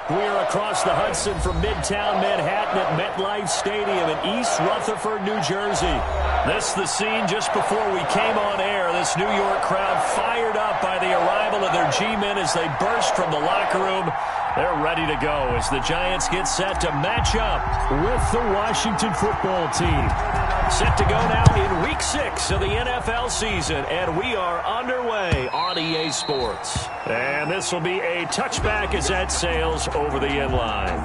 We're across the Hudson from Midtown Manhattan at MetLife Stadium in East Rutherford, New Jersey. This is the scene just before we came on air. This New York crowd fired up by the arrival of their G-men as they burst from the locker room. They're ready to go as the Giants get set to match up with the Washington football team. Set to go now in Week 6 of the NFL season, and we are underway on EA Sports. And this will be a touchback as that sails over the end line.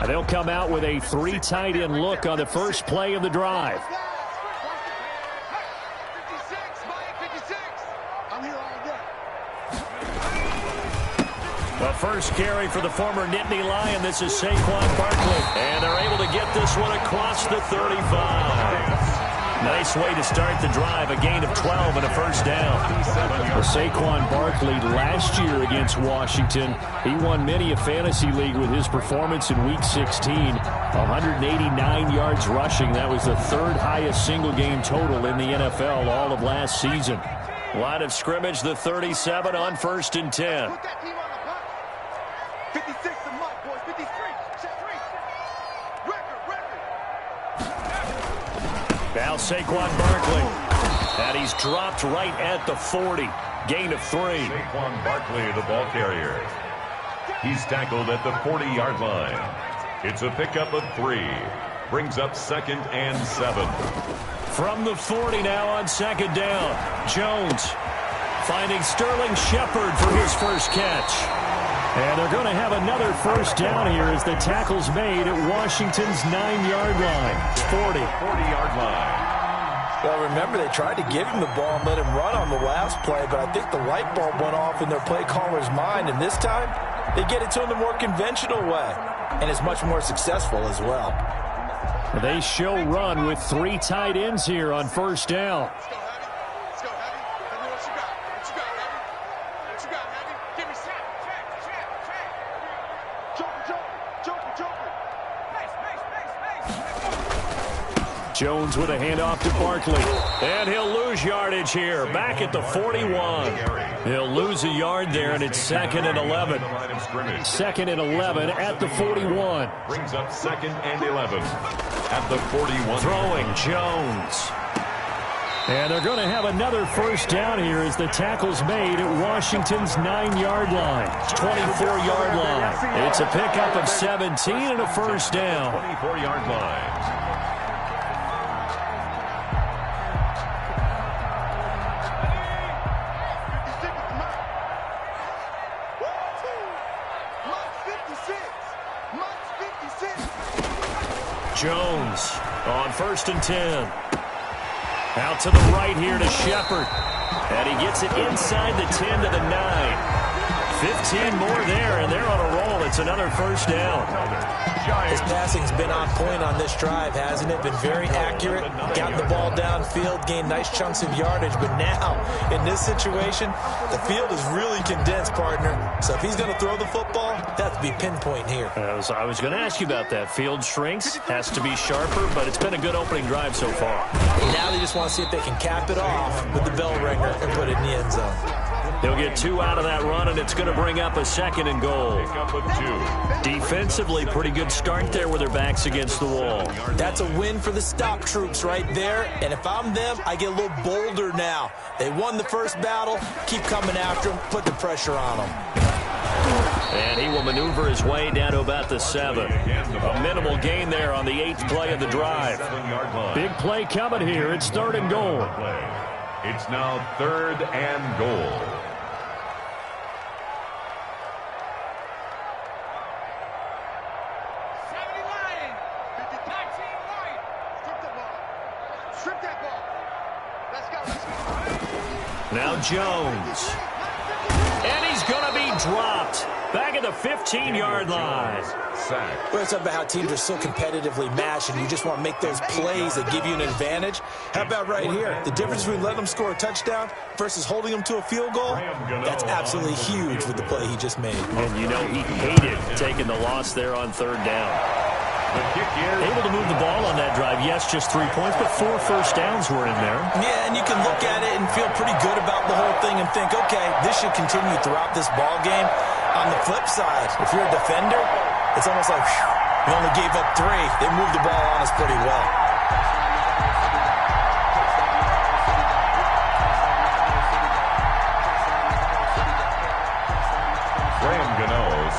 They'll come out with a 3 tight end look on the first play of the drive. The first carry for the former Nittany Lion. This is Saquon Barkley. And they're able to get this one across the 35. Nice way to start the drive. A gain of 12 and a first down. For Saquon Barkley last year against Washington, he won many a fantasy league with his performance in Week 16. 189 yards rushing. That was the 3rd highest single game total in the NFL all of last season. Line of scrimmage, the 37 on 1st and 10. 56 the mark, boys. 53. Check 3. Record. Now Saquon Barkley. And he's dropped right at the 40. Gain of 3. Saquon Barkley, the ball carrier. He's tackled at the 40-yard line. It's a pickup of 3. Brings up 2nd and 7. From the 40 now on 2nd down. Jones finding Sterling Shepard for his first catch. And they're going to have another first down here as the tackle's made at Washington's 9-yard line. 40-yard line. Well, remember, they tried to give him the ball and let him run on the last play, but I think the light bulb went off in their play caller's mind, and this time they get it to him the more conventional way, and it's much more successful as well. They show run with 3 tight ends here on first down. Jones with a handoff to Barkley. And he'll lose yardage here. Back at the 41. He'll lose a yard there, and it's 2nd and 11. 2nd and 11 at the 41. Brings up 2nd and 11 at the 41. Throwing Jones. And they're going to have another first down here as the tackle's made at Washington's 9-yard line. 24-yard line. It's a pickup of 17 and a first down. 24-yard line. Jones on 1st and 10. Out to the right here to Shepard. And he gets it inside the 10 to the 9. 15 more there, and they're on a roll. It's another first down. His passing's been on point on this drive, hasn't it? Been very accurate, gotten the ball downfield, gained nice chunks of yardage. But now, in this situation, the field is really condensed, partner. So if he's going to throw the football, that's to be pinpoint here. I was going to ask you about that. Field shrinks, has to be sharper, but it's been a good opening drive so far. Now they just want to see if they can cap it off with the bell ringer and put it in the end zone. He'll get 2 out of that run, and it's going to bring up a 2nd and goal. Pickup of 2. Defensively, pretty good start there with their backs against the wall. That's a win for the stop troops right there. And if I'm them, I get a little bolder now. They won the first battle. Keep coming after them. Put the pressure on them. And he will maneuver his way down to about the 7. A minimal gain there on the 8th play of the drive. Big play coming here. It's 3rd and goal. It's now 3rd and goal. Now Jones. And he's going to be dropped. Back at the 15-yard line. Sack. Well, it's about how teams are so competitively matched, and you just want to make those plays that give you an advantage. How about right here? The difference between letting them score a touchdown versus holding them to a field goal, that's absolutely huge with the play he just made. And you know he hated taking the loss there on third down. Able to move the ball on that drive. Yes, just 3 points, but 4 first downs were in there. Yeah, and you can look at it and feel pretty good about the whole thing and think, okay, this should continue throughout this ball game. On the flip side, if you're a defender, it's almost like, whew, we only gave up 3. They moved the ball on us pretty well.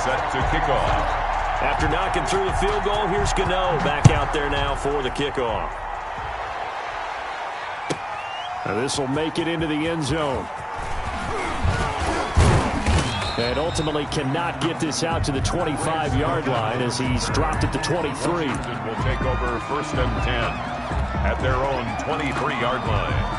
Set to kick off. After knocking through the field goal, here's Gano back out there now for the kickoff. Now this will make it into the end zone. And ultimately cannot get this out to the 25-yard line as he's dropped at the 23. Washington will take over 1st and 10 at their own 23-yard line.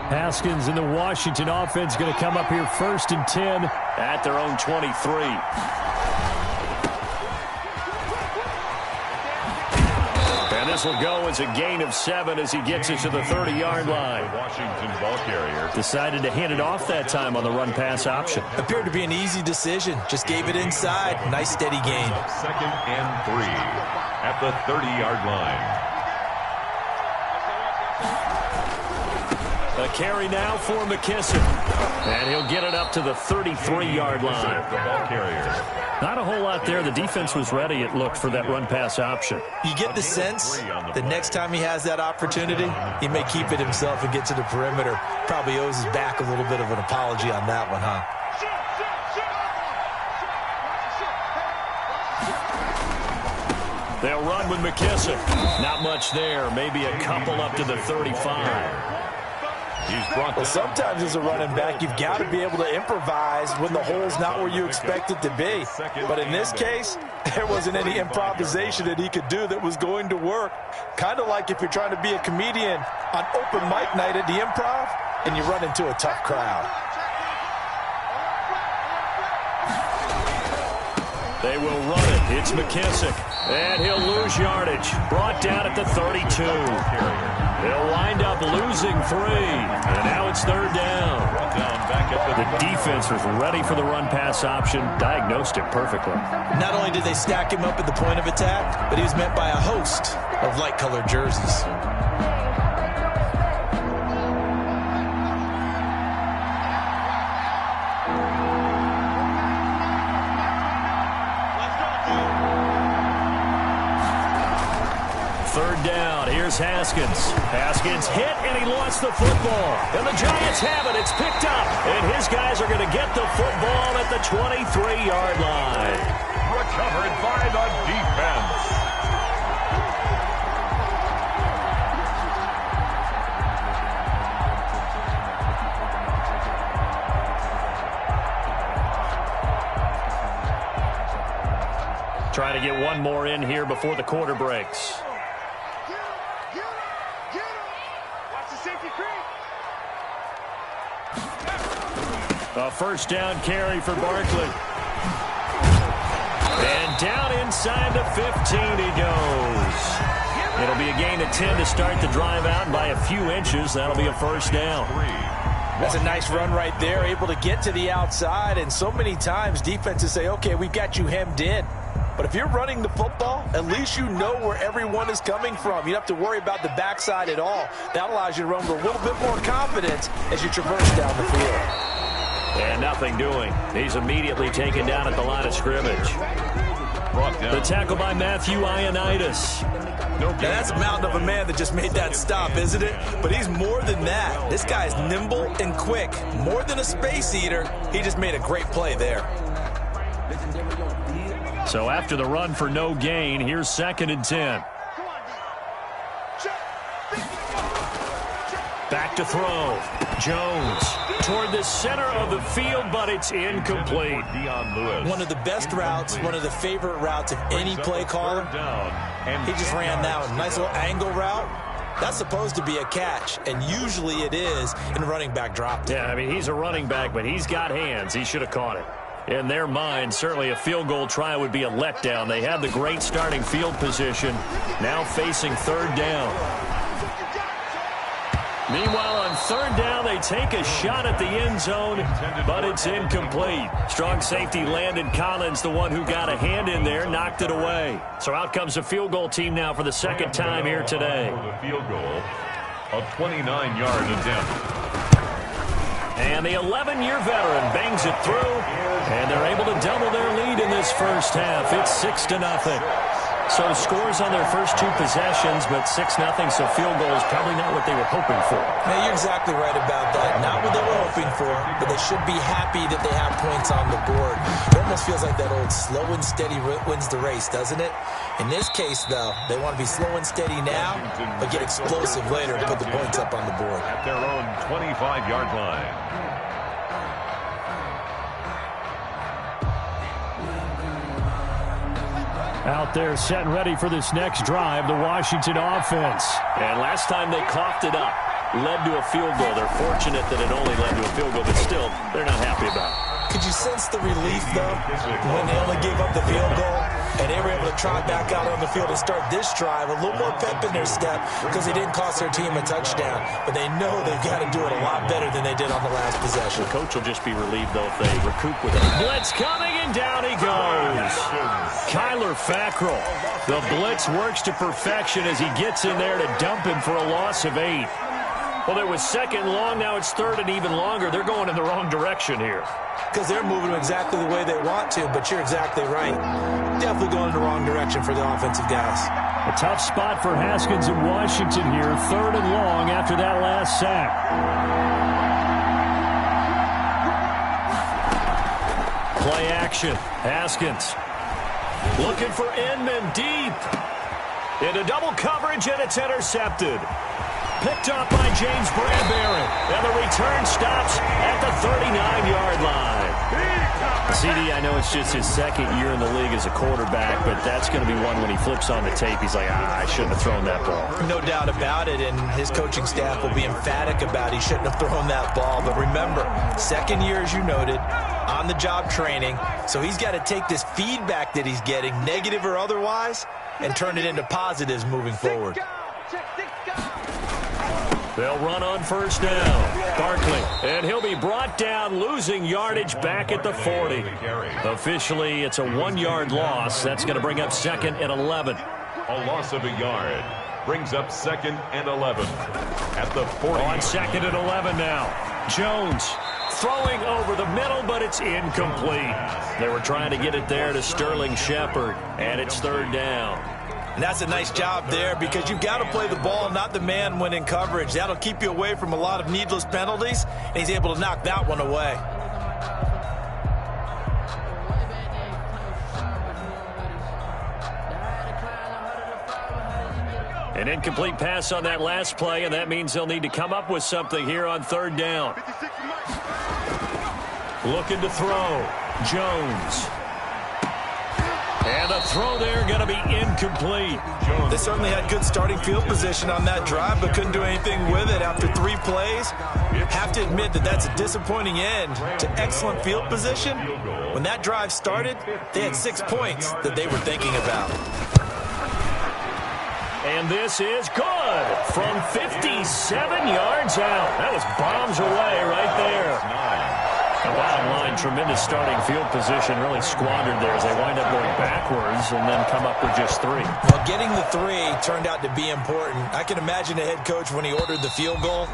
Haskins and the Washington offense going to come up here 1st and 10 at their own 23. And this will go as a gain of 7 as he gets it to the 30-yard line. The Washington ball carrier Decided to hand it off that time on the run-pass option. Appeared to be an easy decision. Just gave it inside. Nice steady gain. 2nd and 3 at the 30-yard line. A carry now for McKissick. And he'll get it up to the 33-yard line. The ball carrier. Not a whole lot there. The defense was ready, it looked, for that run-pass option. You get the sense the next time he has that opportunity, he may keep it himself and get to the perimeter. Probably owes his back a little bit of an apology on that one, huh? They'll run with McKissick. Not much there. Maybe a couple up to the 35. Well, sometimes as a running back, you've got to be able to improvise when the hole's not where you expect it to be. But in this case, there wasn't any improvisation that he could do that was going to work. Kind of like if you're trying to be a comedian on open mic night at the Improv and you run into a tough crowd. They will run it. It's McKissick. And he'll lose yardage. Brought down at the 32. He'll wind up losing 3. And now it's 3rd down. The defense was ready for the run-pass option. Diagnosed it perfectly. Not only did they stack him up at the point of attack, but he was met by a host of light-colored jerseys. Haskins. Haskins hit, and he lost the football. And the Giants have it. It's picked up. And his guys are going to get the football at the 23-yard line. Recovered by the defense. Trying to get one more in here before the quarter breaks. A 1st down carry for Barkley. And down inside the 15 he goes. It'll be a gain of 10 to start the drive out, and by a few inches, that'll be a 1st down. That's a nice run right there, able to get to the outside, and so many times defenses say, okay, we've got you hemmed in. But if you're running the football, at least you know where everyone is coming from. You don't have to worry about the backside at all. That allows you to run with a little bit more confidence as you traverse down the field. And nothing doing. He's immediately taken down at the line of scrimmage. The tackle by Matthew Ioannidis. Now that's a mountain of a man that just made that stop, isn't it? But he's more than that. This guy's nimble and quick. More than a space eater, he just made a great play there. So after the run for no gain, here's 2nd and 10. Back back to throw. Jones toward the center of the field, but it's incomplete. One of the best routes, one of the favorite routes of any play caller. He just ran that one. Nice little angle route. That's supposed to be a catch, and usually it is in running back drop. Yeah, I mean, he's a running back, but he's got hands. He should have caught it. In their mind, certainly a field goal try would be a letdown. They have the great starting field position, now facing third down. Meanwhile, on third down, they take a shot at the end zone, but it's incomplete. Strong safety Landon Collins, the one who got a hand in there, knocked it away. So out comes the field goal team now for the second time here today. The field goal, a 29-yard attempt. And the 11-year veteran bangs it through, and they're able to double their lead in this first half. It's 6-0. So scores on their first two possessions, but 6-0, so field goal is probably not what they were hoping for. Now, you're exactly right about that. Not what they were hoping for, but they should be happy that they have points on the board. It almost feels like that old slow and steady wins the race, doesn't it? In this case, though, they want to be slow and steady now, but get explosive later and put the points up on the board. At their own 25-yard line. Out there set and ready for this next drive, the Washington offense. And last time they coughed it up, led to a field goal. They're fortunate that it only led to a field goal, but still, they're not happy about it. Could you sense the relief, though, when they only gave up the field goal and they were able to trot back out on the field and start this drive, a little more pep in their step because they didn't cost their team a touchdown, but they know they've got to do it a lot better than they did on the last possession. The coach will just be relieved, though, if they recoup with it. Blitz coming, and down he goes. Kyler Fackrell. The blitz works to perfection as he gets in there to dump him for a loss of 8. Well, it was second long, now it's third and even longer. They're going in the wrong direction here. Because they're moving exactly the way they want to, but you're exactly right. Definitely going in the wrong direction for the offensive guys. A tough spot for Haskins in Washington here. Third and long after that last sack. Play action. Haskins looking for Inman deep. Into double coverage, and it's intercepted. Picked up by James Bradbury. And the return stops at the 39-yard line. CD, I know it's just his second year in the league as a quarterback, but that's going to be one when he flips on the tape, he's like, I shouldn't have thrown that ball. No doubt about it, and his coaching staff will be emphatic about he shouldn't have thrown that ball. But remember, second year, as you noted, on-the-job training, so he's got to take this feedback that he's getting, negative or otherwise, and turn it into positives moving forward. They'll run on first down. Barkley, and he'll be brought down, losing yardage back at the 40. Officially, it's a 1-yard loss. That's going to bring up 2nd and 11. A loss of a yard brings up 2nd and 11 at the 40. On 2nd and 11 now. Jones throwing over the middle, but it's incomplete. They were trying to get it there to Sterling Shepard, and it's third down. And that's a nice job there because you've got to play the ball, not the man when in coverage. That'll keep you away from a lot of needless penalties, and he's able to knock that one away. An incomplete pass on that last play, and that means they'll need to come up with something here on third down. Looking to throw. Jones. And the throw there going to be incomplete. They certainly had good starting field position on that drive, but couldn't do anything with it after 3 plays. Have to admit that that's a disappointing end to excellent field position. When that drive started, they had 6 points that they were thinking about. And this is good from 57 yards out. That was bombs away right there. The bottom line, tremendous starting field position, really squandered there as they wind up going backwards and then come up with just 3. Well, getting the 3 turned out to be important. I can imagine the head coach when he ordered the field goal.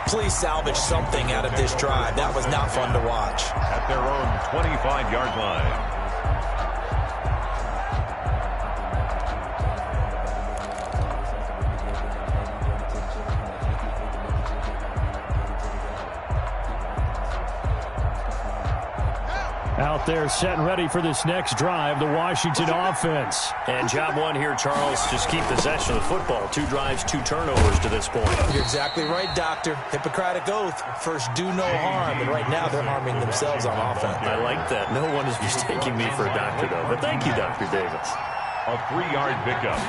Please salvage something out of this drive. That was not fun to watch. At their own 25-yard line. Out there set and ready for this next drive, the Washington offense. And job one here, Charles, just keep possession of the football. 2 drives, 2 turnovers to this point. You're exactly right, Doctor. Hippocratic oath. First, do no harm. And right now, they're harming themselves on offense. I like that. No one is mistaking me for a doctor, though. But thank you, Dr. Davis. A 3-yard pickup.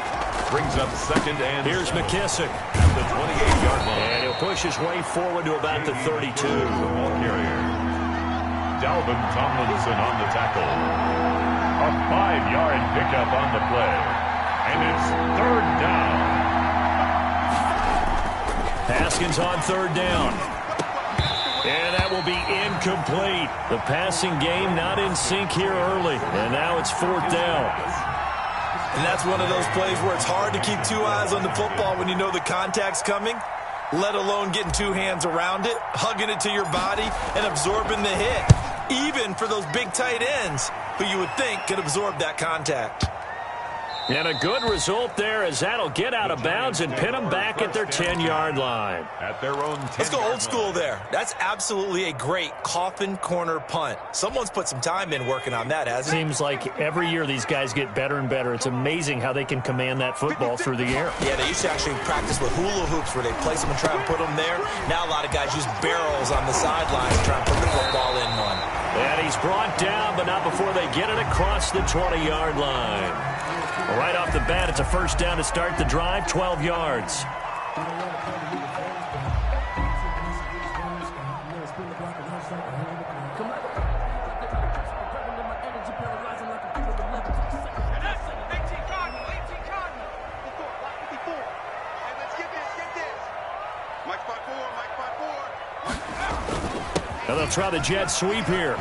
Brings up second and... Here's McKissick. At the 28-yard line. And he'll push his way forward to about the 32. Ball carrier. Dalvin Tomlinson on the tackle. A 5-yard pickup on the play. And it's 3rd down. Haskins on 3rd down. And that will be incomplete. The passing game not in sync here early. And now it's 4th down. And that's one of those plays where it's hard to keep 2 eyes on the football when you know the contact's coming, let alone getting 2 hands around it, hugging it to your body, and absorbing the hit. Even for those big tight ends who you would think could absorb that contact. And a good result there as that'll get out of bounds and pin them back at their 10-yard line. At their own 10-yard Let's go old school there. That's absolutely a great coffin corner punt. Someone's put some time in working on that, hasn't it? Seems like every year these guys get better and better. It's amazing how they can command that football through the air. Yeah, they used to actually practice with hula hoops where they place them and try and put them there. Now a lot of guys use barrels on the sidelines to try and put the football in one. And he's brought down, but not before they get it across the 20-yard line. Right off the bat, it's a 1st down to start the drive, 12 yards. And they'll try the jet sweep here.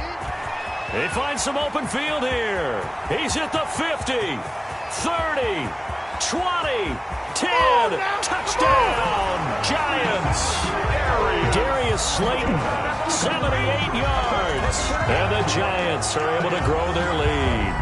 They find some open field here. He's at the 50, 30, 20, 10. Touchdown, Giants. Darius Slayton, 78 yards. And the Giants are able to grow their lead.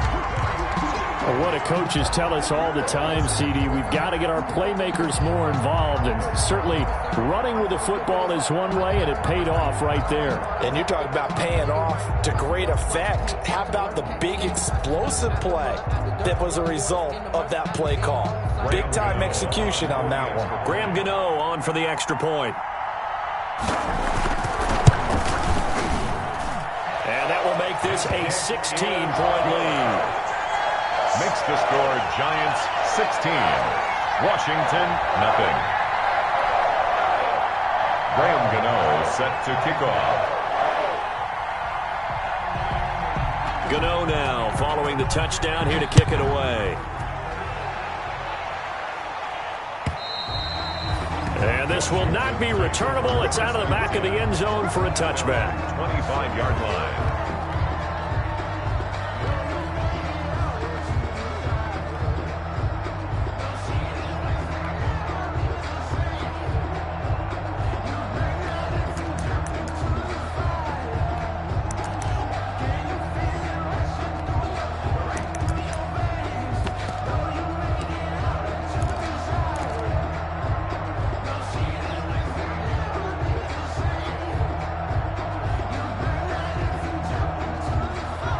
What do coaches tell us all the time, CD? We've got to get our playmakers more involved, and certainly running with the football is one way, and it paid off right there. And you talk about paying off to great effect. How about the big explosive play that was a result of that play call? Big-time execution on that one. Graham Gano on for the extra point. And that will make this a 16-point lead. Makes the score Giants 16, Washington nothing. Graham Gano set to kick off. Gano now following the touchdown here to kick it away. And this will not be returnable. It's out of the back of the end zone for a touchback. 25-yard line.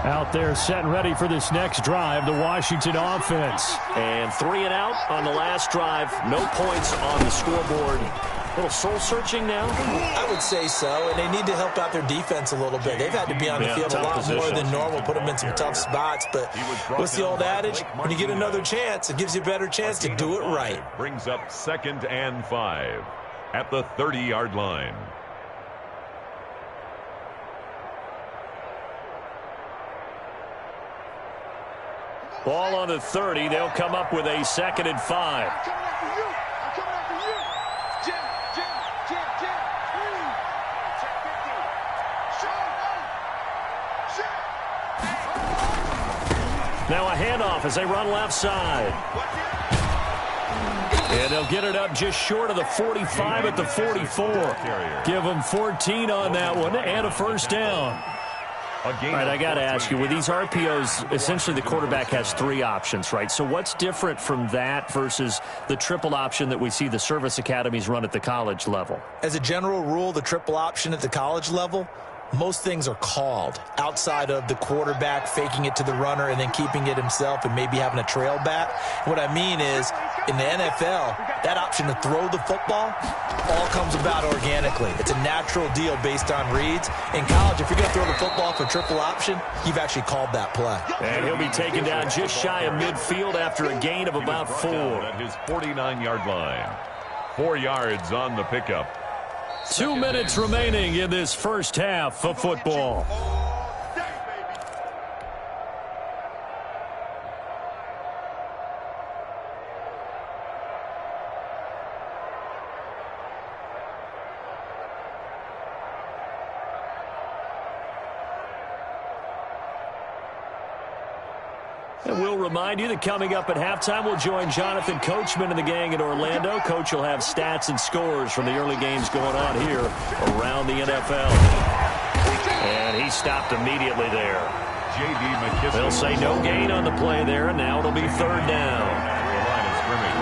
Out there set and ready for this next drive, the Washington offense. And 3 and out on the last drive. No points on the scoreboard. A little soul-searching now? I would say so, and they need to help out their defense a little bit. They've had to be on the field a lot more than normal, put them in some tough spots. But what's the old adage? When you get another chance, it gives you a better chance to do it right. Brings up 2nd and 5 at the 30-yard line. Ball on the 30. They'll come up with a 2nd and 5. I'm coming after you. I'm coming after you. Jim. Check 50. Now a handoff as they run left side. And they'll get it up just short of the 45 at the 44. Give them 14 on that one and a 1st down. All right, I got to ask you, with these RPOs, essentially the quarterback has 3 options, right? So what's different from that versus the triple option that we see the service academies run at the college level? As a general rule, the triple option at the college level most things are called outside of the quarterback faking it to the runner and then keeping it himself and maybe having a trail back. What I mean is, in the NFL, that option to throw the football all comes about organically. It's a natural deal based on reads. In college, if you're going to throw the football for triple option, you've actually called that play. And he'll be taken down just shy of midfield after a gain of about 4. At his 49-yard line. 4 yards on the pickup. 2 minutes remaining in this first half of football. And we'll remind you that coming up at halftime, we'll join Jonathan Coachman and the gang in Orlando. Coach will have stats and scores from the early games going on here around the NFL. And he stopped immediately there. They'll say no gain on the play there, and now it'll be 3rd down. The line of scrimmage.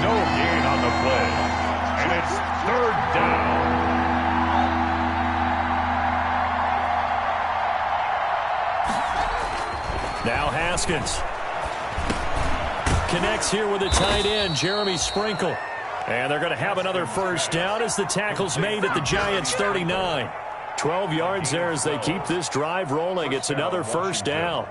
No gain on the play. And it's 3rd down. Now Haskins connects here with a tight end, Jeremy Sprinkle. And they're going to have another first down as the tackle's made at the Giants' 39. 12 yards there as they keep this drive rolling. It's another first down.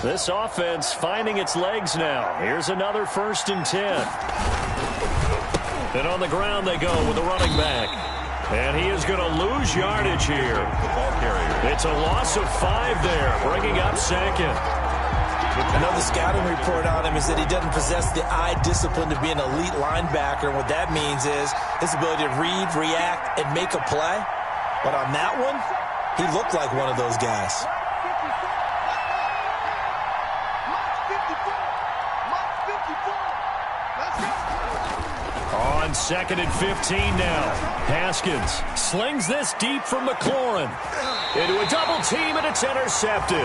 This offense finding its legs now. Here's another 1st and 10. And on the ground they go with the running back. And he is going to lose yardage here. It's a loss of 5 there, bringing up 2nd. I know the scouting report on him is that he doesn't possess the eye discipline to be an elite linebacker. And what that means is his ability to read, react, and make a play. But on that one, he looked like one of those guys. On 2nd and 15 now. Haskins slings this deep from McLaurin. Into a double team, and it's intercepted.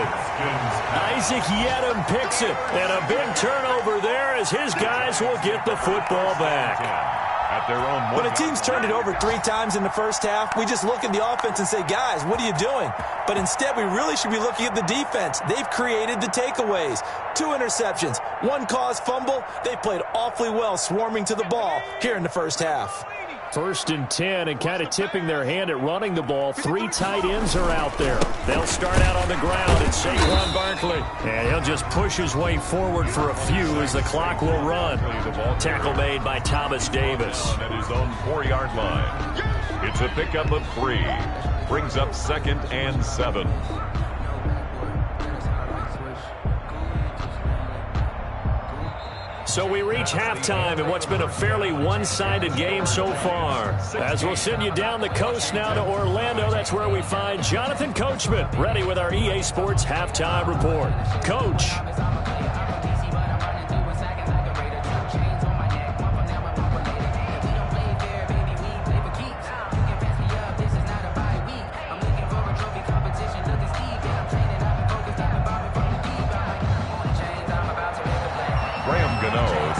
Isaac Yedem picks it. And a big turnover there as his guys will get the football back. At their own when a team's turned it over 3 times in the first half, we just look at the offense and say, guys, what are you doing? But instead, we really should be looking at the defense. They've created the takeaways. 2 interceptions, 1 caused fumble. They played awfully well swarming to the ball here in the first half. 1st and 10, and kind of tipping their hand at running the ball. 3 tight ends are out there. They'll start out on the ground. It's Saquon Barkley. And he'll just push his way forward for a few as the clock will run. Tackle made by Thomas Davis. At his own 4-yard line. It's a pickup of 3. Brings up 2nd and 7. So we reach halftime in what's been a fairly one-sided game so far. As we'll send you down the coast now to Orlando, that's where we find Jonathan Coachman, ready with our EA Sports Halftime Report. Coach.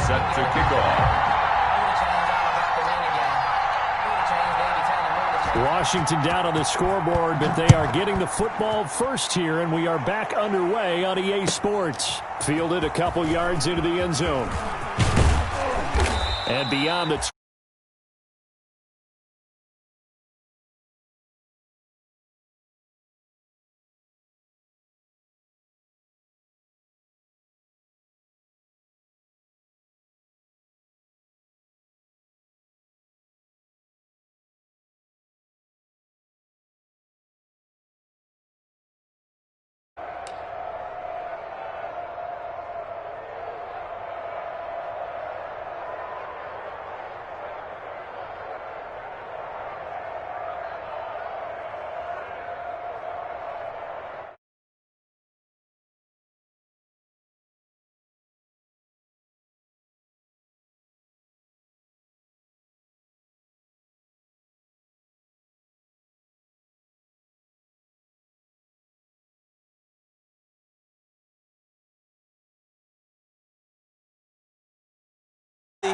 Set to kick off. Washington down on the scoreboard, but they are getting the football first here, and we are back underway on EA Sports. Fielded a couple yards into the end zone. And beyond the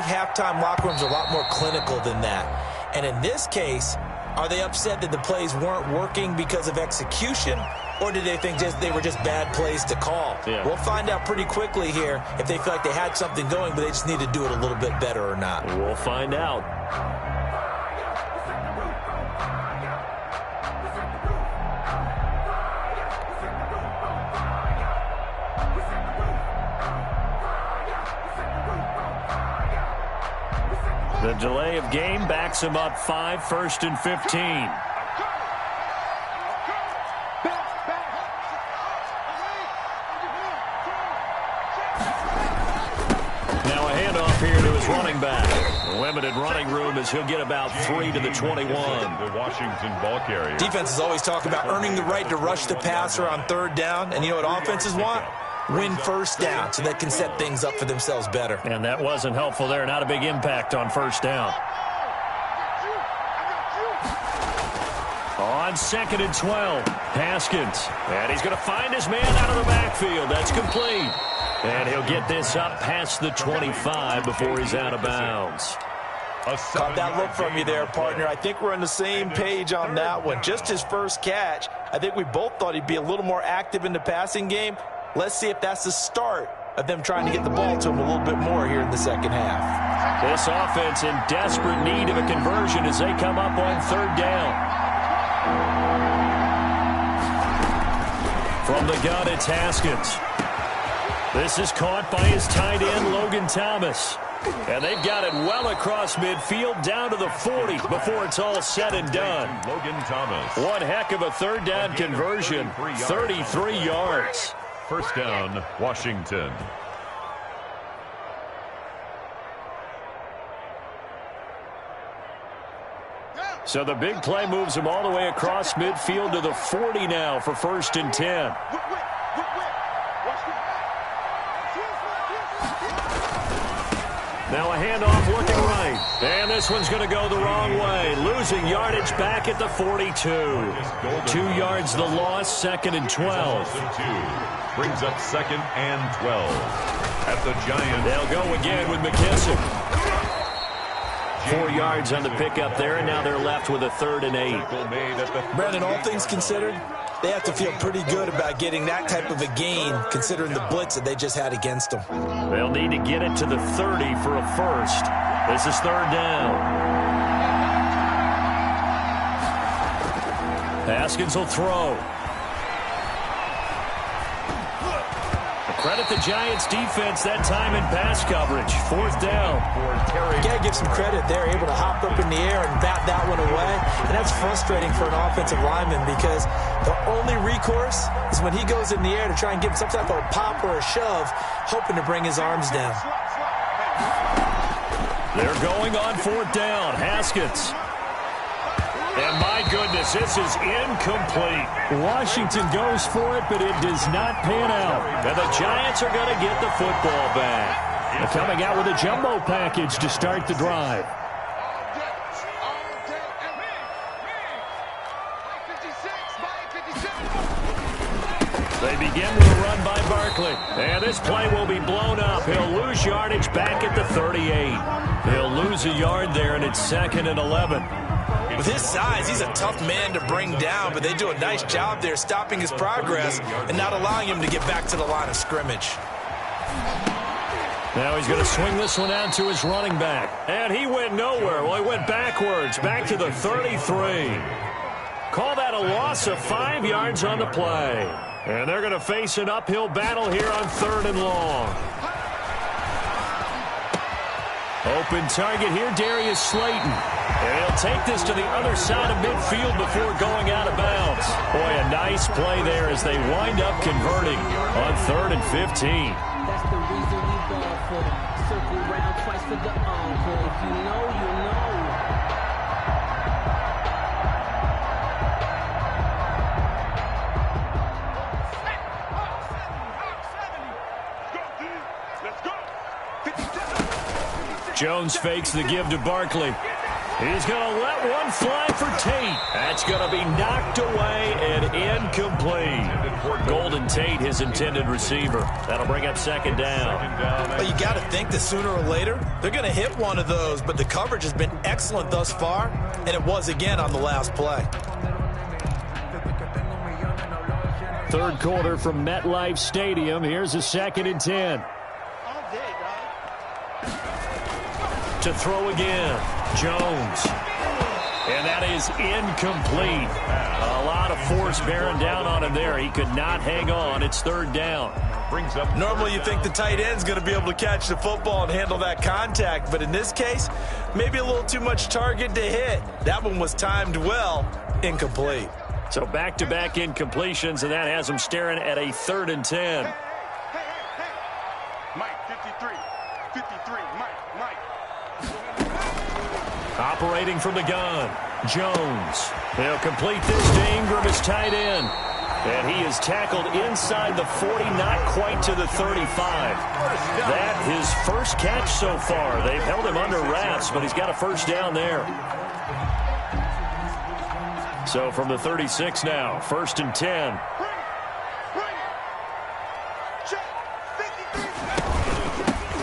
halftime locker rooms are a lot more clinical than that. And in this case, are they upset that the plays weren't working because of execution, or did they think they were just bad plays to call? Yeah. We'll find out pretty quickly here if they feel like they had something going, but they just need to do it a little bit better or not. We'll find out. The delay of game backs him up 5, 1st and 15. Now a handoff here to his running back. Limited running room as he'll get about 3 to the 21. The Washington ball carrier. Defenses always talk about earning the right to rush the passer on 3rd down, and you know what offenses want? Win 1st down so they can set things up for themselves better. And that wasn't helpful there. Not a big impact on 1st down. On 2nd and 12, Haskins. And he's going to find his man out of the backfield. That's complete. And he'll get this up past the 25 before he's out of bounds. Caught that look from you there, partner. I think we're on the same page on that one. Just his first catch. I think we both thought he'd be a little more active in the passing game. Let's see if that's the start of them trying to get the ball to him a little bit more here in the second half. This offense in desperate need of a conversion as they come up on 3rd down. From the gun, it's Haskins. This is caught by his tight end, Logan Thomas. And they've got it well across midfield down to the 40 before it's all said and done. Logan Thomas. One heck of a 3rd down conversion, 33 yards. 1st down, Washington. So the big play moves him all the way across midfield to the 40 now for 1st and 10. Now a handoff looking right. And this one's going to go the wrong way. Losing yardage back at the 42. 2 yards the loss, 2nd and 12. Brings up 2nd and 12. At the Giants. They'll go again with McKissick. 4 yards on the pickup there, and now they're left with a 3rd and 8. Brandon, all things considered, they have to feel pretty good about getting that type of a gain, considering the blitz that they just had against them. They'll need to get it to the 30 for a 1st. This is 3rd down. Haskins will throw. Credit the Giants defense that time in pass coverage. 4th down. You got to give some credit. They're able to hop up in the air and bat that one away. And that's frustrating for an offensive lineman because the only recourse is when he goes in the air to try and give some type of a pop or a shove, hoping to bring his arms down. They're going on 4th down. Haskins. And my goodness, this is incomplete. Washington goes for it, but it does not pan out. And the Giants are going to get the football back. They're coming out with a jumbo package to start the drive. They begin with a run by Barkley. And this play will be blown up. He'll lose yardage back at the 38. He'll lose a yard there, and it's 2nd and 11. With his size, he's a tough man to bring down, but they do a nice job there stopping his progress and not allowing him to get back to the line of scrimmage. Now he's going to swing this one out to his running back. And he went nowhere. Well, he went backwards, back to the 33. Call that a loss of 5 yards on the play. And they're going to face an uphill battle here on 3rd and long. Open target here, Darius Slayton. And he'll take this to the other side of midfield before going out of bounds. Boy, a nice play there as they wind up converting on 3rd and 15. That's the reason we ball for them. Circle round twice for the encore. If you know, you know. Jones fakes the give to Barkley. He's going to let one fly for Tate. That's going to be knocked away and incomplete. Golden Tate, his intended receiver. That'll bring up second down. Well, you got to think that sooner or later they're going to hit one of those, but the coverage has been excellent thus far, and it was again on the last play. Third quarter from MetLife Stadium. Here's a 2nd and 10. To throw again, Jones. And that is incomplete. A lot of force bearing down on him there. He could not hang on. It's 3rd down. Normally you think the tight end's going to be able to catch the football and handle that contact, but in this case, maybe a little too much target to hit. That one was timed well, incomplete. So back-to-back incompletions, and that has him staring at a 3rd and 10. Mike, 53, Mike. Operating from the gun, Jones. He'll complete this to Ingram, his tight end. And he is tackled inside the 40, not quite to the 35. That his first catch so far. They've held him under wraps, but he's got a first down there. So from the 36 now, 1st and 10.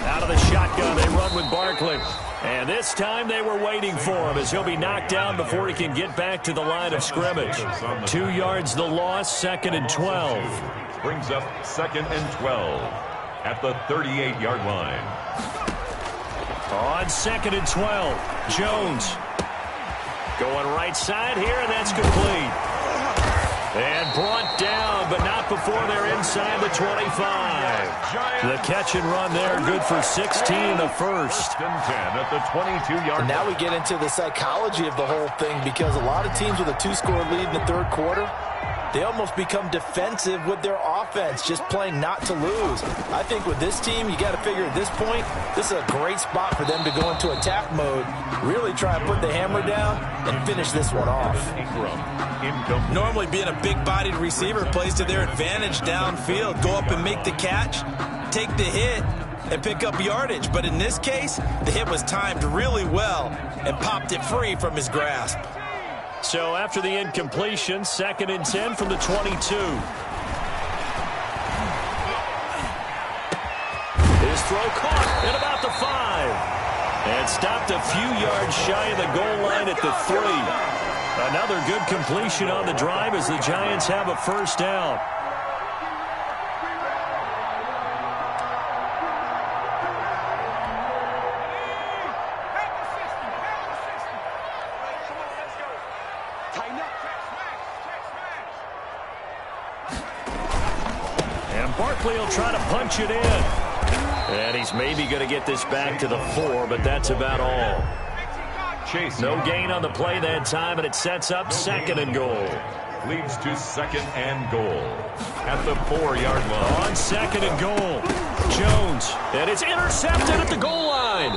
Out of the shotgun, they run with Barkley. And this time they were waiting for him as he'll be knocked down before he can get back to the line of scrimmage. 2 yards the loss, 2nd and 12. Brings up 2nd and 12 at the 38-yard line. On 2nd and 12, Jones going right side here, and that's complete. And brought down, but not before they're inside the 25. The catch and run there, good for 16, the first. 1st and 10 at the 22-yard line. Now we get into the psychology of the whole thing, because a lot of teams with a 2-score lead in the 3rd quarter, they almost become defensive with their offense, just playing not to lose. I think with this team, you got to figure at this point, this is a great spot for them to go into attack mode, really try and put the hammer down and finish this one off. Normally being a big-bodied receiver plays to their advantage downfield. Go up and make the catch, take the hit, and pick up yardage. But in this case, the hit was timed really well and popped it free from his grasp. So after the incompletion, 2nd and 10 from the 22. His throw caught at about the 5. And stopped a few yards shy of the goal line at the 3. Another good completion on the drive as the Giants have a first down. And Barkley will try to punch it in. And he's maybe going to get this back to the 4, but that's about all. No gain on the play that time, and it sets up 2nd and goal. Leads to 2nd and goal at the 4-yard line. On 2nd and goal, Jones, and it's intercepted at the goal line.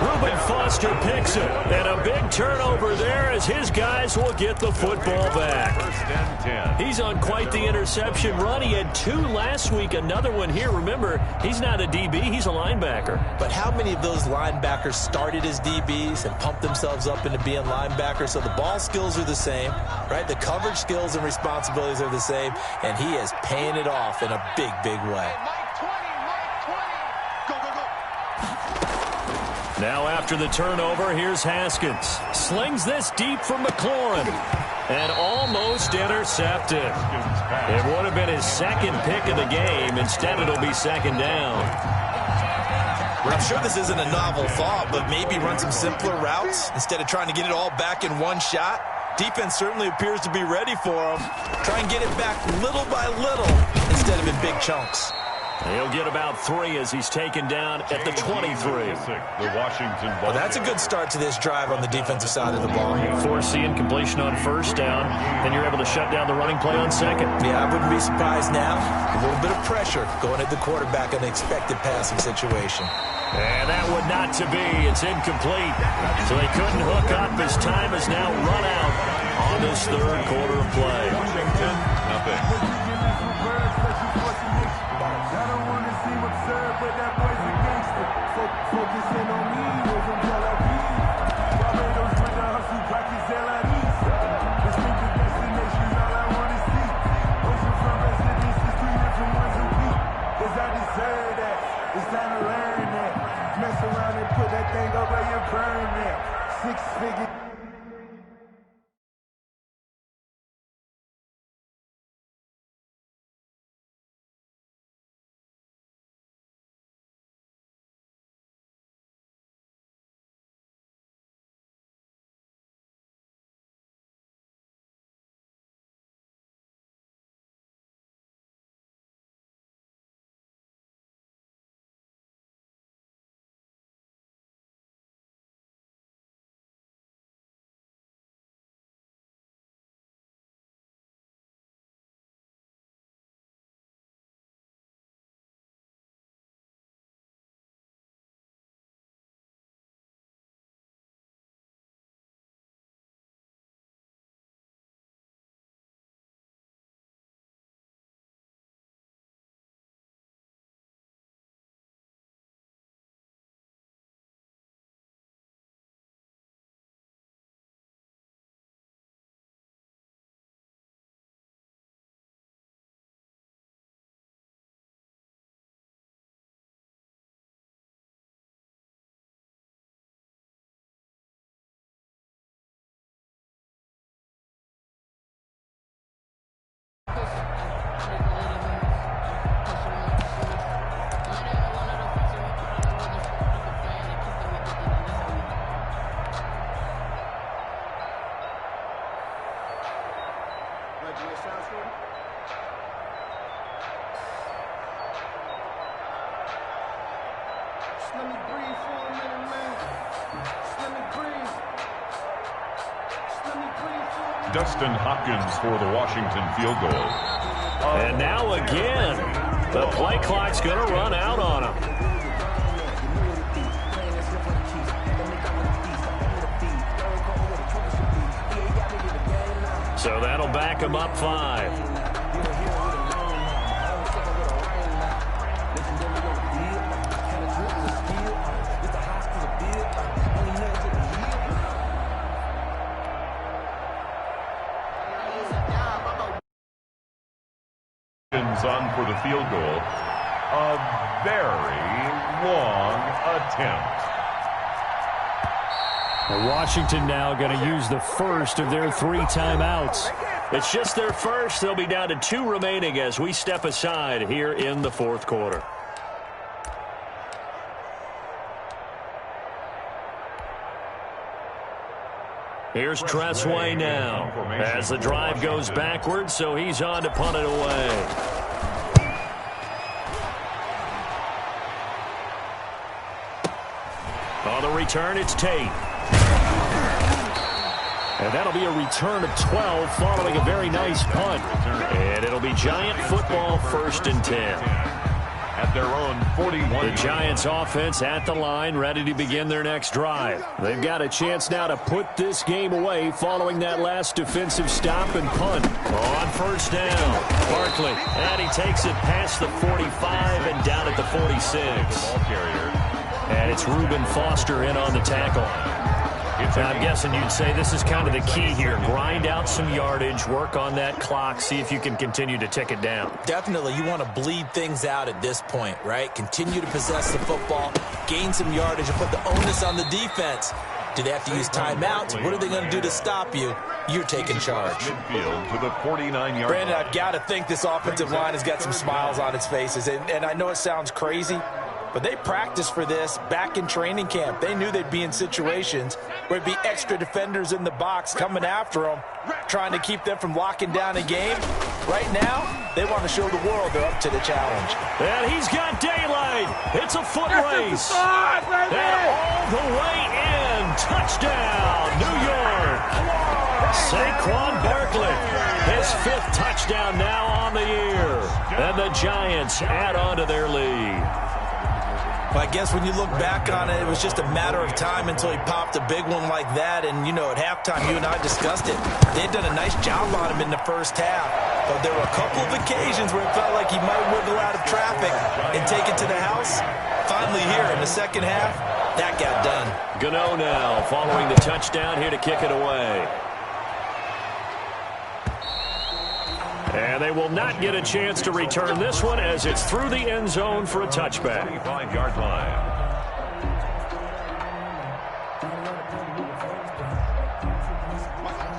Reuben Foster picks it, and a big turnover there as his guys will get the football back. 1st and 10. He's on quite the interception run. He had 2 last week, another one here. Remember, he's not a DB, he's a linebacker. But how many of those linebackers started as DBs and pumped themselves up into being linebackers? So the ball skills are the same, right? The coverage skills and responsibilities are the same, and he is paying it off in a big, big way. Now after the turnover, here's Haskins. Slings this deep from McLaurin. And almost intercepted. It would have been his 2nd pick of the game. Instead, it'll be 2nd down. I'm sure this isn't a novel thought, but maybe run some simpler routes instead of trying to get it all back in one shot. Defense certainly appears to be ready for him. Try and get it back little by little instead of in big chunks. He'll get about 3 as he's taken down at the 23. The Washington ball. Well, that's a good start to this drive on the defensive side of the ball. Force the incompletion on 1st down, and you're able to shut down the running play on 2nd. Yeah, I wouldn't be surprised now. A little bit of pressure going at the quarterback in an expected passing situation. And that would not to be. It's incomplete. So they couldn't hook up as time has now run out on this 3rd quarter of play. Washington, nothing. Focusing on me, wasn't time to learn that. Mess around and put that thing over your burn that. 6-figure. Let me breathe for a minute, man. Let me breathe. Let me breathe for a minute. Dustin Hopkins for the Washington field goal. And now again, the play clock's going to run out on him. So that'll back him up 5. On for the field goal. A very long attempt. Well, Washington now going to use the first of their 3 timeouts. It's just their first. They'll be down to 2 remaining as we step aside here in the 4th quarter. Here's Tressway now as the drive goes backwards, so he's on to punt it away. On the return, it's Tate. And that'll be a return of 12 following a very nice punt. And it'll be Giant football 1st and 10. At their own 41. The Giants offense at the line, ready to begin their next drive. They've got a chance now to put this game away following that last defensive stop and punt. On 1st down, Barkley. And he takes it past the 45 and down at the 46. And it's Reuben Foster in on the tackle. I'm guessing you'd say this is kind of the key here. Grind out some yardage, work on that clock, see if you can continue to tick it down. Definitely, you want to bleed things out at this point, right? Continue to possess the football, gain some yardage, and put the onus on the defense. Do they have to use timeouts? What are they going to do to stop you? You're taking charge. Midfield to the 49-yard Brandon, I've got to think this offensive line has got some smiles on its faces. And I know it sounds crazy, but they practiced for this back in training camp. They knew they'd be in situations where it'd be extra defenders in the box coming after them, trying to keep them from locking down a game. Right now, they want to show the world they're up to the challenge. And he's got daylight. It's a foot race. And all the way in. Touchdown, New York. Saquon Barkley, his 5th touchdown now on the year. And the Giants add on to their lead. Well, I guess when you look back on it, it was just a matter of time until he popped a big one like that. And, you know, at halftime, you and I discussed it. They had done a nice job on him in the first half. But there were a couple of occasions where it felt like he might wiggle out of traffic and take it to the house. Finally here in the second half, that got done. Gano now following the touchdown here to kick it away. And they will not get a chance to return this one as it's through the end zone for a touchback. 25-yard line.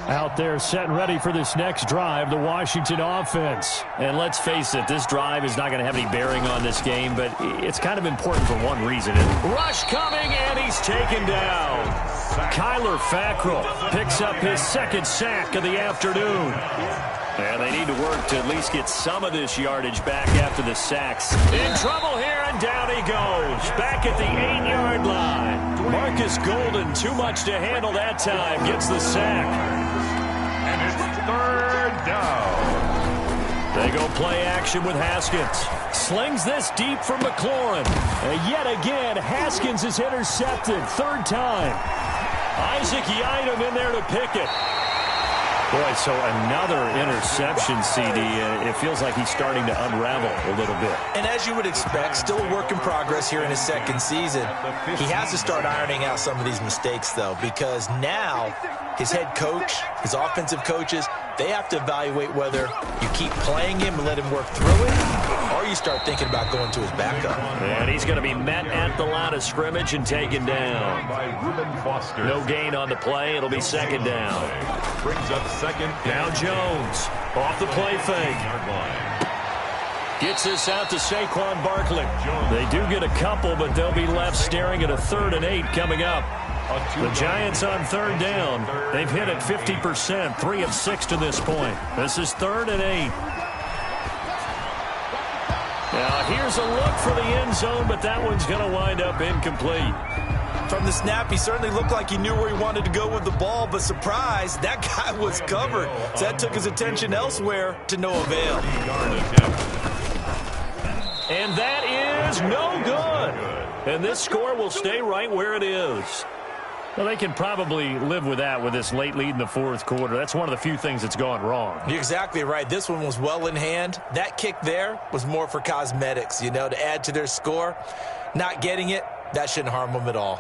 Out there set and ready for this next drive, the Washington offense. And let's face it, this drive is not going to have any bearing on this game, but it's kind of important for one reason. Rush coming, and he's taken down. Kyler Fackrell picks up his second sack of the afternoon. And they need to work to at least get some of this yardage back after the sacks. In trouble here, and down he goes. Back at the 8-yard line. Marcus Golden, too much to handle that time, gets the sack. And it's third down. They go play action with Haskins. Slings this deep for McLaurin. And yet again, Haskins is intercepted. Third time. Isaac Yiadom in there to pick it. Boy, so another interception, CD. It feels like he's starting to unravel a little bit. And as you would expect, still a work in progress here in his second season. He has to start ironing out some of these mistakes, though, because now his head coach, his offensive coaches, they have to evaluate whether you keep playing him and let him work through it, or you start thinking about going to his backup. And he's going to be met at the line of scrimmage and taken down. By Reuben Foster. No gain on the play. It'll be second down. Brings up second. Now Jones off the play fake. Gets this out to Saquon Barkley. They do get a couple, but they'll be left staring at a 3rd and 8 coming up. The Giants on third down. They've hit it 50%, 3 of 6 to this point. This is 3rd and 8. Now here's a look for the end zone, but that one's going to wind up incomplete. From the snap, he certainly looked like he knew where he wanted to go with the ball, but surprise, that guy was covered. So that took his attention elsewhere to no avail. And that is no good. And this score will stay right where it is. Well, they can probably live with that with this late lead in the fourth quarter. That's one of the few things that's gone wrong. You're exactly right. This one was well in hand. That kick there was more for cosmetics, you know, to add to their score. Not getting it, that shouldn't harm them at all.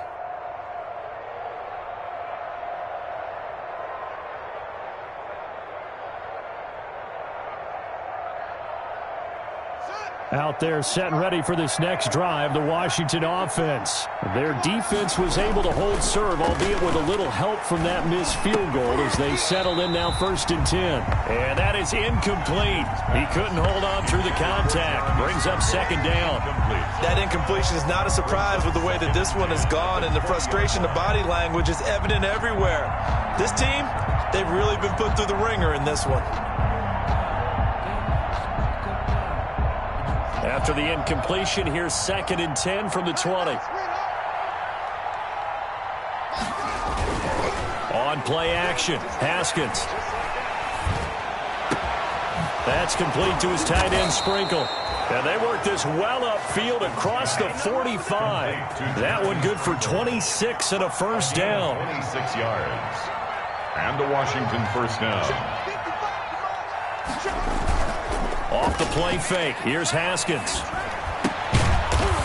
Out there set and ready for this next drive, the Washington offense. Their defense was able to hold serve, albeit with a little help from that missed field goal as they settled in now 1st and 10. And that is incomplete. He couldn't hold on through the contact. Brings up second down. That incompletion is not a surprise with the way that this one has gone, and the frustration, the body language is evident everywhere. This team, they've really been put through the ringer in this one. After the incompletion, here's 2nd and 10 from the 20. On play action, Haskins. That's complete to his tight end, Sprinkle. And they work this well upfield across the 45. That one good for 26 and a first down. 26 yards. And the Washington first down. Off the play fake. Here's Haskins.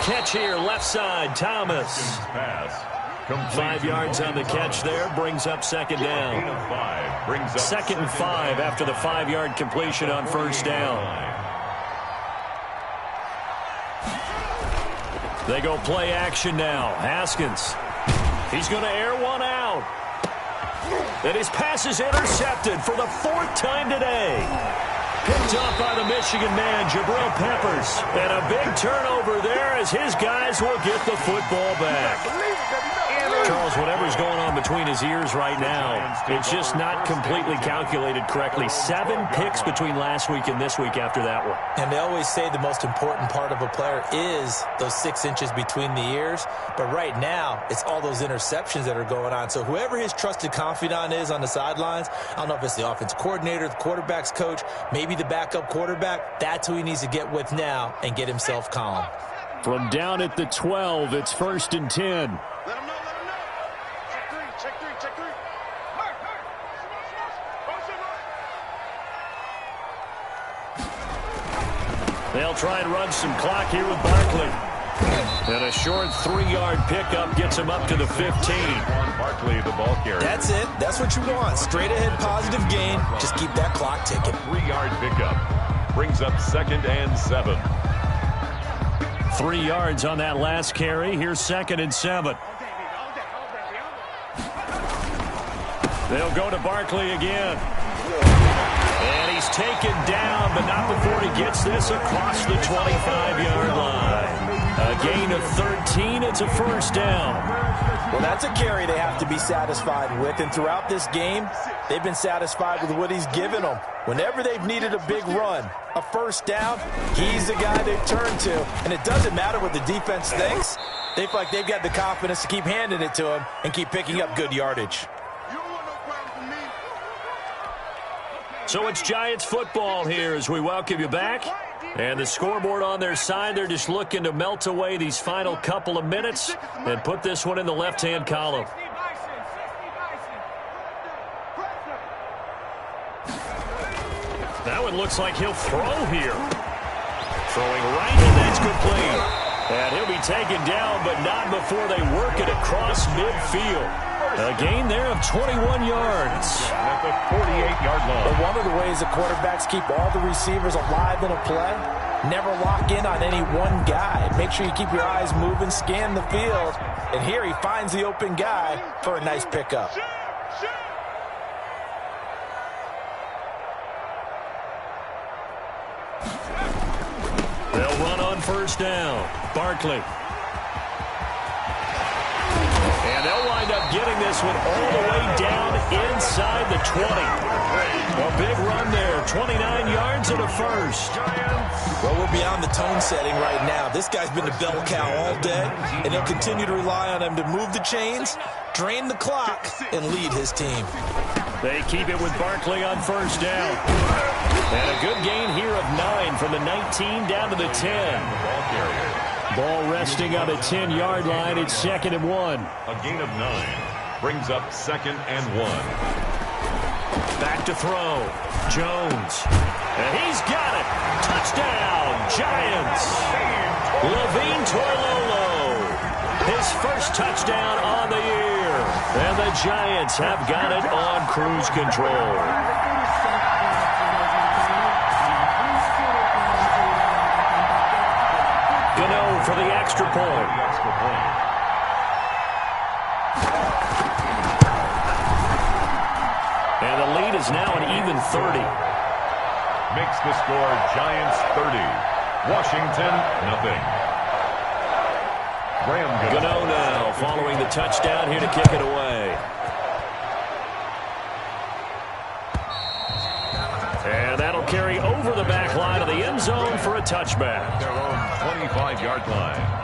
Catch here, left side, Thomas. 5 yards on the catch there. Brings up second down. 2nd and 5 after the 5-yard completion on first down. They go play action now. Haskins. He's going to air one out. And his pass is intercepted for the 4th time today. Picked up by the Michigan man, Jabril Peppers. And a big turnover there as his guys will get the football back. Charles, whatever's going on between his ears right now, it's just not completely calculated correctly. 7 picks between last week and this week after that one. And they always say the most important part of a player is those 6 inches between the ears. But right now, it's all those interceptions that are going on. So whoever his trusted confidant is on the sidelines, I don't know if it's the offense coordinator, the quarterback's coach, maybe the backup quarterback, that's who he needs to get with now and get himself calm. From down at the 12, it's 1st and 10. They'll try and run some clock here with Barkley. And A short 3-yard pickup gets him up to the 15. Barkley, the ball carrier. That's it. That's what you want. Straight ahead positive gain. Just keep that clock ticking. 3-yard pickup brings up 2nd and 7. 3 yards on that last carry. Here's 2nd and 7. They'll go to Barkley again. And he's taken down, but not before he gets this across the 25-yard line. A gain of 13. It's a first down. Well, that's a carry they have to be satisfied with. And throughout this game, they've been satisfied with what he's given them. Whenever they've needed a big run, a first down, he's the guy they've turned to. And it doesn't matter what the defense thinks. They feel like they've got the confidence to keep handing it to him and keep picking up good yardage. So it's Giants football here as we welcome you back. And the scoreboard on their side, they're just looking to melt away these final couple of minutes and put this one in the left-hand column. That one looks like he'll throw here. Throwing right, and that's complete. And he'll be taken down, but not before they work it across midfield. A gain there of 21 yards. At the 48-yard line. But one of the ways the quarterbacks keep all the receivers alive in a play, never lock in on any one guy. Make sure you keep your eyes moving, scan the field. And here he finds the open guy for a nice pickup. They'll run on first down. Barkley. And they'll wind up getting this one all the way down inside the 20. A big run there, 29 yards and a first. Well, we're beyond the tone setting right now. This guy's been the bell cow all day, and he'll continue to rely on him to move the chains, drain the clock, and lead his team. They keep it with Barkley on first down. And a good gain here of 9 from the 19 down to the 10. Ball resting on the 10-yard line. It's 2nd and 1. A gain of 9 brings up 2nd and 1. Back to throw. Jones. And he's got it. Touchdown, Giants. Levine Toilolo. His first touchdown on the year. And the Giants have got it on cruise control. Gano for the extra point. And the lead is now an even 30. Makes the score Giants 30. Washington, nothing. Gano now following the touchdown here to kick it away. And that'll carry over the back line of the end zone for a touchback. Their own 25-yard line.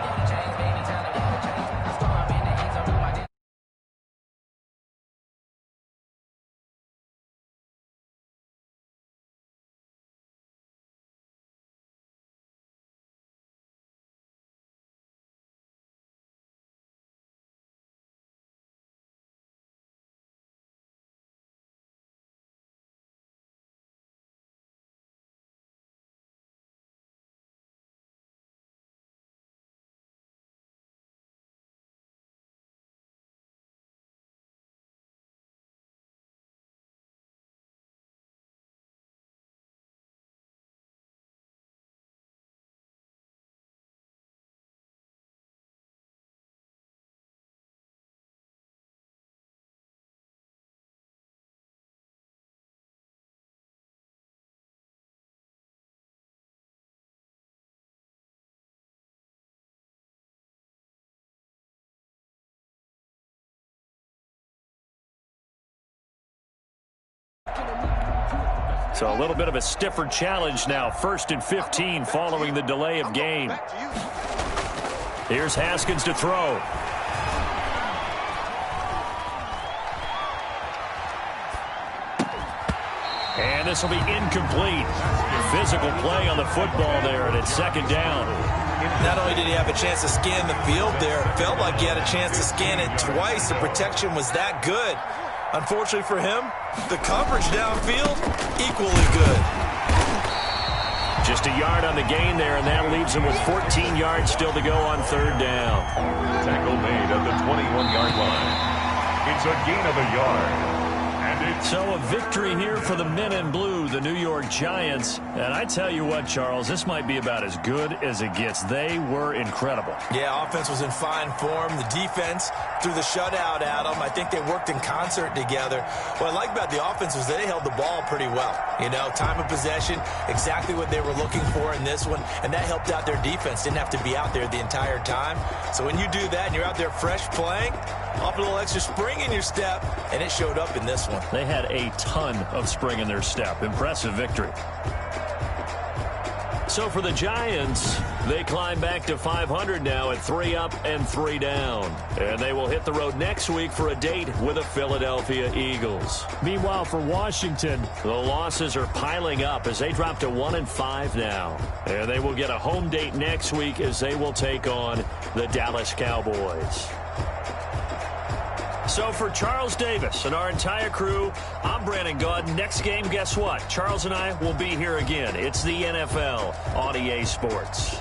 So a little bit of a stiffer challenge now. 1st and 15 following the delay of game. Here's Haskins to throw. And this will be incomplete. Physical play on the football there, and it's 2nd down. Not only did he have a chance to scan the field there, it felt like he had a chance to scan it twice. The protection was that good. Unfortunately for him, the coverage downfield, equally good. Just a yard on the gain there, and that leaves him with 14 yards still to go on third down. Tackle made at the 21-yard line. It's a gain of a yard. So a victory here for the men in blue, the New York Giants. And I tell you what, Charles, this might be about as good as it gets. They were incredible. Yeah, offense was in fine form. The defense threw the shutout at them. I think they worked in concert together. What I like about the offense was they held the ball pretty well. You know, time of possession, exactly what they were looking for in this one. And that helped out their defense. Didn't have to be out there the entire time. So when you do that and you're out there fresh playing, off a little extra spring in your step, and it showed up in this one. They had a ton of spring in their step. Impressive victory. So for the Giants, they climb back to 500 now at 3 up and 3 down. And they will hit the road next week for a date with the Philadelphia Eagles. Meanwhile, for Washington, the losses are piling up as they drop to 1-5 now. And they will get a home date next week as they will take on the Dallas Cowboys. So for Charles Davis and our entire crew, I'm Brandon Gaudin. Next game, guess what? Charles and I will be here again. It's the NFL on EA Sports.